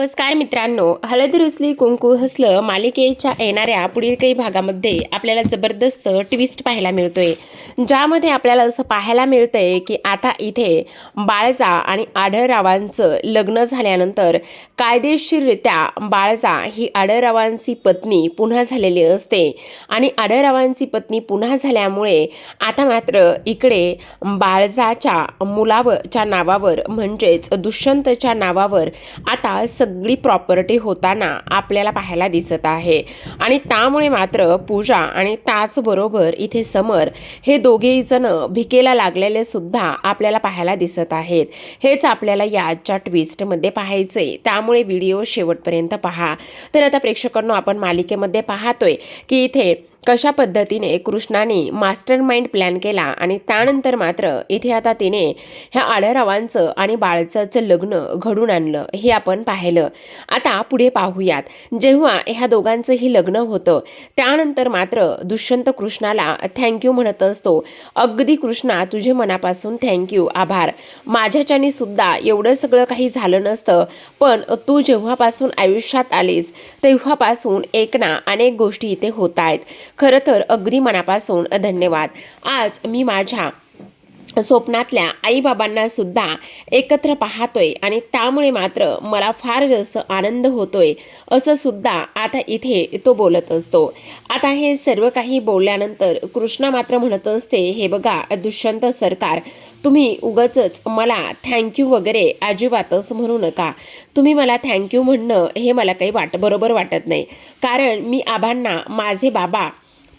नमस्कार मित्रांनो, हळद रुसली कुंकू हसलं मालिकेच्या येणाऱ्या पुढील काही भागामध्ये आपल्याला जबरदस्त ट्विस्ट पाहायला मिळतोय, ज्यामध्ये आपल्याला असं पाहायला मिळतंय की आता इथे बाळजा आणि आढळरावांचं लग्न झाल्यानंतर कायदेशीररित्या बाळजा ही आढळरावांची पत्नी पुन्हा झालेली असते आणि आढळरावांची पत्नी पुन्हा झाल्यामुळे आता मात्र इकडे बाळजाच्या मुलाच्या नावावर म्हणजेच दुष्यंतच्या नावावर आता सगळी प्रॉपर्टी होताना आपल्याला पाहायला दिसत आहे आणि त्यामुळे मात्र पूजा आणि त्याचबरोबर इथे समर हे दोघेही जण भिकेला लागलेले सुद्धा आपल्याला पाहायला दिसत आहेत। हेच आपल्याला याच्या ट्विस्टमध्ये पाहायचे, त्यामुळे व्हिडिओ शेवटपर्यंत पहा। तर आता प्रेक्षकांनो, आपण मालिकेमध्ये पाहतोय की इथे कशा पद्धतीने कृष्णाने मास्टर माइंड प्लॅन केला आणि त्यानंतर मात्र इथे आता तिने ह्या आढळरावांचं आणि बाळजाचं लग्न घडून आणलं, हे आपण पाहिलं। आता पुढे पाहूयात, जेव्हा ह्या दोघांचंही लग्न होतं त्यानंतर मात्र दुष्यंत कृष्णाला थँक्यू म्हणत असतो। अगदी कृष्णा, तुझे मनापासून थँक्यू, आभार। माझ्याच्याने सुद्धा एवढं सगळं काही झालं नसतं, पण तू जेव्हापासून आयुष्यात आलीस तेव्हापासून एक ना अनेक गोष्टी इथे होत आहेत। खरं तर अगदी मनापासून धन्यवाद। आज मी माझ्या स्वप्नातल्या आईबाबांना सुद्धा एकत्र पाहतोय आणि त्यामुळे मात्र मला फार जास्त आनंद होतोय, असं सुद्धा आता इथे तो बोलत असतो। आता हे सर्व काही बोलल्यानंतर कृष्णा मात्र म्हणत असते, हे बघा दुष्यंत सरकार, तुम्ही उगाचच मला थँक्यू वगैरे अजिबातच म्हणू नका। तुम्ही मला थँक्यू म्हणणं हे मला काही बरोबर वाटत नाही, कारण मी आबांना माझे बाबा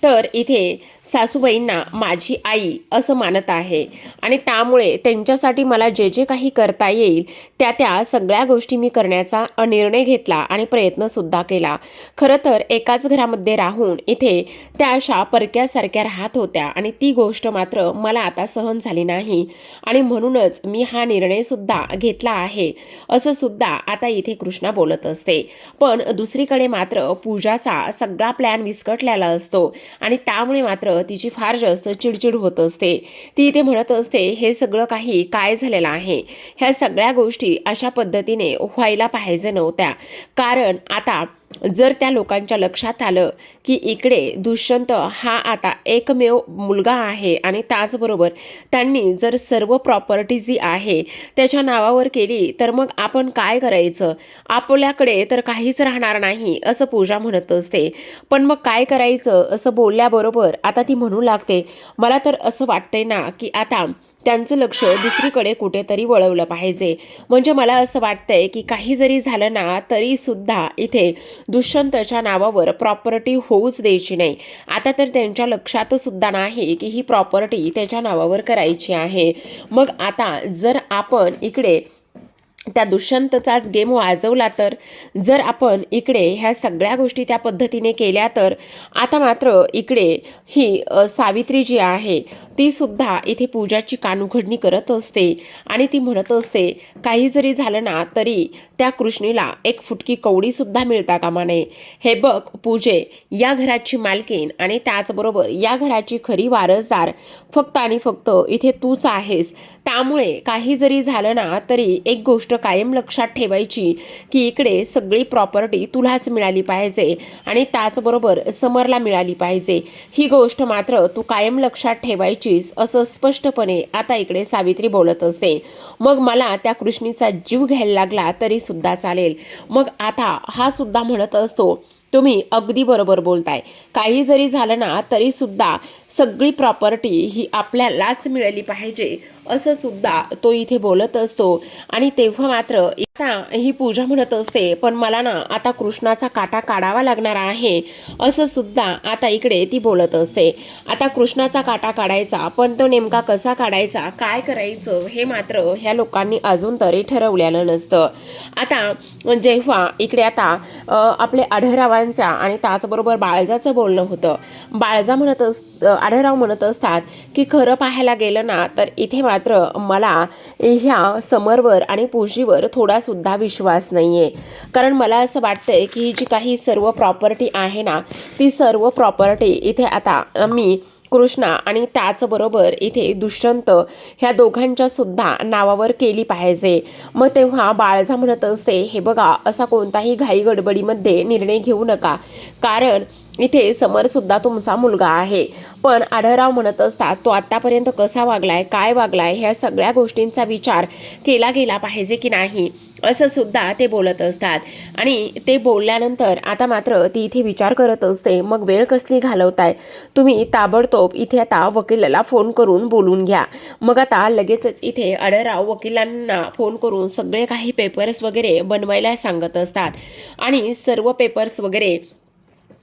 तर इथे सासूबाईंना माझी आई असं मानत आहे आणि त्यामुळे त्यांच्यासाठी मला जे जे काही करता येईल त्या सगळ्या गोष्टी मी करण्याचा निर्णय घेतला आणि प्रयत्नसुद्धा केला। खरं तर एकाच घरामध्ये राहून इथे त्या अशा परक्यासारख्या राहत होत्या आणि ती गोष्ट मात्र मला आता सहन झाली नाही आणि म्हणूनच मी हा निर्णयसुद्धा घेतला आहे, असं सुद्धा आता इथे कृष्णा बोलत असते। पण दुसरीकडे मात्र पूजाचा सगळा प्लॅन विस्कटलेला असतो आणि त्यामुळे मात्र तिची फार जास्त चिडचिड होत असते। ती इथे म्हणत असते, हे सगळं काही काय झालेलं आहे, ह्या सगळ्या गोष्टी अशा पद्धतीने व्हायला पाहिजे नव्हत्या, कारण आता जर त्या लोकांच्या लक्षात आलं की इकडे दुष्यंत हा आता एकमेव मुलगा आहे आणि त्याचबरोबर त्यांनी जर सर्व प्रॉपर्टी जी आहे त्याच्या नावावर केली तर मग आपण काय करायचं, आपल्याकडे तर काहीच राहणार नाही, असं पूजा म्हणत असते। पण मग काय करायचं असं बोलल्याबरोबर आता ती म्हणू लागते, मला तर असं वाटतंय ना की आता त्यांचं लक्ष दुसरीकडे कुठेतरी वळवलं पाहिजे। म्हणजे मला असं वाटतंय की काही जरी झालं ना तरी सुद्धा इथे दुष्यंतच्या नावावर प्रॉपर्टी होऊच द्यायची नाही। आता तर त्यांच्या लक्षात सुद्धा नाही की ही प्रॉपर्टी त्याच्या नावावर करायची आहे। मग आता जर आपण इकडे त्या दुष्यंतचाच गेम वाजवला तर, जर आपण इकडे ह्या सगळ्या गोष्टी त्या पद्धतीने केल्या तर आता मात्र इकडे ही सावित्री जी आहे ती सुद्धा इथे पूजाची कानउघडणी करत असते आणि ती म्हणत असते, काही जरी झालं ना तरी त्या कृष्णीला एक फुटकी कवडी सुद्धा मिळता कामा नये। हे बघ पूजे, या घराची मालकीन आणि त्याचबरोबर या घराची खरी वारसदार फक्त आणि फक्त इथे तूच आहेस। त्यामुळे काही जरी झालं ना तरी एक गोष्ट कायम लक्षात ठेवायची की इकडे सगळी प्रॉपर्टी तुलाच मिळाली पाहिजे आणि त्याचबरोबर समरला मिळाली पाहिजे। ही गोष्ट मात्र तू कायम लक्षात ठेवायचीस, असं स्पष्टपणे आता इकडे सावित्री बोलत असते। मग मला त्या कृष्णीचा जीव घ्यायला लागला तरी सुद्धा चालेल। मग आता हा सुद्धा म्हणत असतो, तुम्ही अगदी बरोबर बोलताय, काही जरी झालं ना तरी सुद्धा सगळी प्रॉपर्टी ही आपल्यालाच मिळाली पाहिजे, असं सुद्धा तो इथे बोलत असतो। आणि तेव्हा मात्र आता ही पूजा म्हणत असते, पण मला ना आता कृष्णाचा काटा काढावा लागणार आहे, असं सुद्धा आता इकडे ती बोलत असते। आता कृष्णाचा काटा काढायचा, पण तो नेमका कसा काढायचा, काय करायचं हे मात्र ह्या लोकांनी अजून तरी ठरवलेलं नसतं। आता जेव्हा इकडे आता आपले आढळरावांचा आणि त्याचबरोबर बाळजाचं बोलणं होतं, आढळराव म्हणत असतात की खरं पाहायला गेलं ना तर इथे मात्र मला ह्या समरवर आणि पूजीवर थोडा सुद्धा विश्वास नाहीये, कारण मला असं वाटतंय की ही जी काही सर्व प्रॉपर्टी आहे ना ती सर्व प्रॉपर्टी इथे आता मी कृष्णा आणि त्याचबरोबर इथे दुष्यंत ह्या दोघांच्या सुद्धा नावावर केली पाहिजे. मग तेव्हा बाळजा म्हणत असते, हे बघा असा कोणताही घाई गडबडीमध्ये निर्णय घेऊ नका, कारण इथे समरसुद्धा तुमचा मुलगा आहे. पण आढळराव म्हणत असतात, तो आत्तापर्यंत कसा वागलाय, काय वागलाय, ह्या सगळ्या गोष्टींचा विचार केला गेला पाहिजे की नाही, असं सुद्धा ते बोलत असतात. आणि ते बोलल्यानंतर आता मात्र ती इथे विचार करत असते, मग वेळ कसली घालवताय तुम्ही, ताबडतोब इथे आता वकिलाला फोन करून बोलून घ्या. मग आता लगेचच इथे आढळराव वकिलांना फोन करून सगळे काही पेपर्स वगैरे बनवायला सांगत असतात. आणि सर्व पेपर्स वगैरे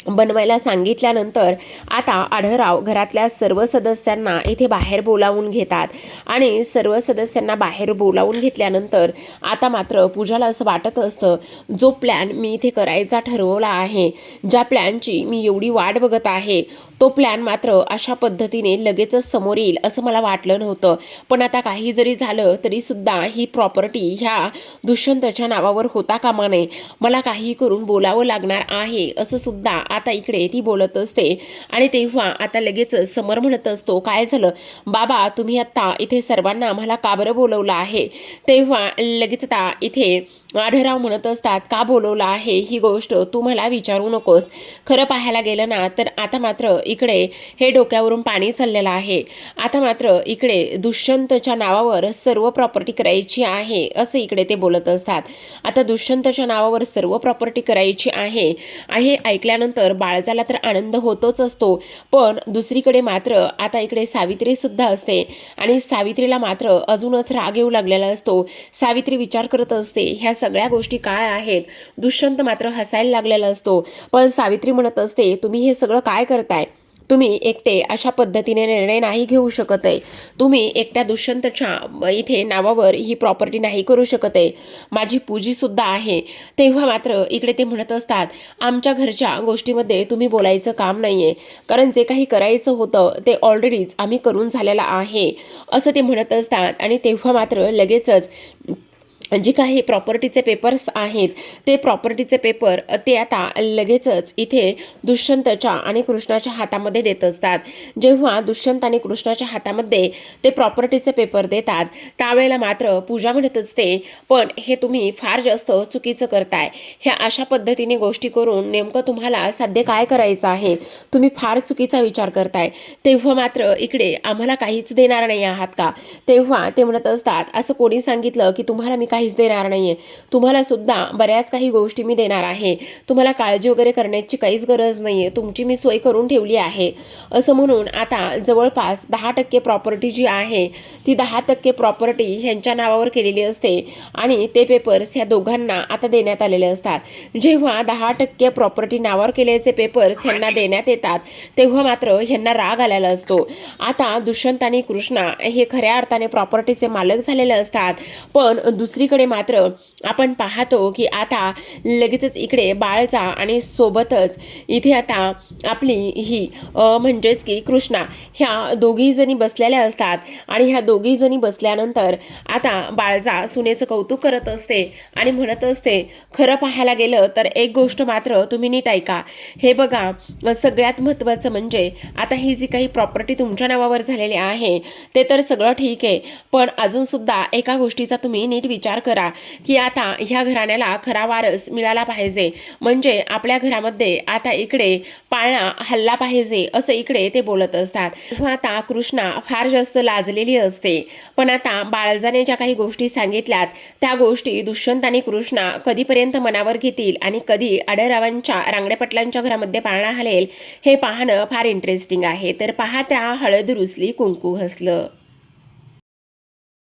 बनवायला सांगितल्यानंतर आता आढळराव घरातल्या सर्व सदस्यांना इथे बाहेर बोलावून घेतात. आणि सर्व सदस्यांना बाहेर बोलावून घेतल्यानंतर आता मात्र पूजाला असं वाटत असतं, जो प्लॅन मी इथे करायचा ठरवला आहे, ज्या प्लॅनची मी एवढी वाट बघत आहे, तो प्लॅन मात्र अशा पद्धतीने लगेचच समोर येईल असं मला वाटलं नव्हतं. पण आता काही जरी झालं तरी सुद्धा ही प्रॉपर्टी ह्या दुष्यंतच्या नावावर होता कामा नये, मला काही करून बोलावं लागणार आहे, असं सुद्धा आता इकडे ती बोलत असते. आणि तेव्हा आता लगेचच समर म्हणत असतो, काय झालं बाबा, तुम्ही आता इथे सर्वांना आम्हाला का बरं बोलवलं आहे. तेव्हा लगेच आता इथे आढळराव म्हणत असतात, का बोलवलं आहे ही गोष्ट तू मला विचारू नकोस. खरं पाहायला गेलं ना तर आता मात्र इकडे हे डोक्यावरून पाणी चाललेलं आहे. आता मात्र इकडे दुष्यंतच्या नावावर सर्व प्रॉपर्टी करायची आहे, असं इकडे ते बोलत असतात. आता दुष्यंतच्या नावावर सर्व प्रॉपर्टी करायची आहे आहे ऐकल्यानंतर बाळजाला तर आनंद होतोच असतो, पण दुसरीकडे मात्र आता इकडे सावित्री सुद्धा असते. आणि सावित्रीला मात्र अजूनच राग येऊ लागलेला असतो. सावित्री विचार करत असते, ह्या सगळ्या गोष्टी काय आहेत. दुष्यंत मात्र हसायला लागलेला असतो. पण सावित्री म्हणत असते, तुम्ही हे सगळं काय करताय, तुम्ही एकटे अशा पद्धतीने निर्णय नाही घेऊ शकत आहे. तुम्ही एकट्या दुष्यंतच्या इथे नावावर ही प्रॉपर्टी नाही करू शकत आहे, माझी पूजी सुद्धा आहे. तेव्हा मात्र इकडे ते म्हणत असतात, आमच्या घरच्या गोष्टीमध्ये तुम्ही बोलायचं काम नाही आहे, कारण जे काही करायचं होतं ते ऑलरेडीच आम्ही करून झालेलं आहे, असं ते म्हणत असतात. आणि तेव्हा मात्र लगेचच जे काही प्रॉपर्टीचे पेपर्स आहेत ते प्रॉपर्टीचे पेपर ते आता लगेचच इथे दुष्यंतच्या आणि कृष्णाच्या हातामध्ये देत असतात. जेव्हा दुष्यंत आणि कृष्णाच्या हातामध्ये ते प्रॉपर्टीचे पेपर देतात त्यावेळेला मात्र पूजा म्हणत असते, पण हे तुम्ही फार जास्त चुकीचं करताय. ह्या अशा पद्धतीने गोष्टी करून नेमकं तुम्हाला सध्या काय करायचं आहे, तुम्ही फार चुकीचा विचार करताय. तेव्हा मात्र इकडे आम्हाला काहीच देणार नाही आहात का. तेव्हा ते म्हणत असतात, असं कोणी सांगितलं की तुम्हाला मी काहीच देणार नाहीये, तुम्हाला सुद्धा बऱ्याच काही गोष्टी मी देणार आहे, तुम्हाला काळजी वगैरे करण्याची काहीच गरज नाहीये, तुमची मी सोय करून ठेवली आहे. असं म्हणून आता जवळपास 10% प्रॉपर्टी जी आहे ती 10% प्रॉपर्टी ह्यांच्या नावावर केलेली असते. आणि ते पेपर्स ह्या दोघांना आता देण्यात आलेले असतात. जेव्हा 10% प्रॉपर्टी नावावर केल्याचे पेपर्स ह्यांना देण्यात येतात तेव्हा मात्र ह्यांना राग आलेला असतो. आता दुष्यंत आणि कृष्णा हे खऱ्या अर्थाने प्रॉपर्टीचे मालक झालेले असतात. पण दुसरीकडे मात्र आपण पाहतो की आता लगेचच इकडे बाळजा आणि सोबतच इथे आता आपली ही म्हणजेच की कृष्णा ह्या दोघी जणी बसलेल्या असतात. आणि ह्या दोघी जणी बसल्यानंतर आता बाळजा सुनेचं कौतुक करत असते आणि म्हणत असते, खरं पाहायला गेलं तर एक गोष्ट मात्र तुम्ही नीट ऐका. हे बघा, सगळ्यात महत्त्वाचं म्हणजे आता ही जी काही प्रॉपर्टी तुमच्या नावावर झालेली आहे ते तर सगळं ठीक आहे, पण अजून सुद्धा एका गोष्टीचा तुम्ही नीट विचार करा की आता ह्या घराण्याला खरा वारस मिळाला पाहिजे, म्हणजे आपल्या घरामध्ये आता इकडे पाळणा हल्ला पाहिजे, असं इकडे ते बोलत असतात. तेव्हा आता कृष्णा फार जास्त लाजलेली असते. पण आता बाळजाने ज्या काही गोष्टी सांगितल्यात त्या गोष्टी दुष्यंत आणि कृष्णा कधीपर्यंत मनावर घेतील आणि कधी आढळरावांच्या रांगडेपटलांच्या घरामध्ये पाळणा हलेल हे पाहणं फार इंटरेस्टिंग आहे. तर पाहत राहा हळद रुसली कुंकू हसलं.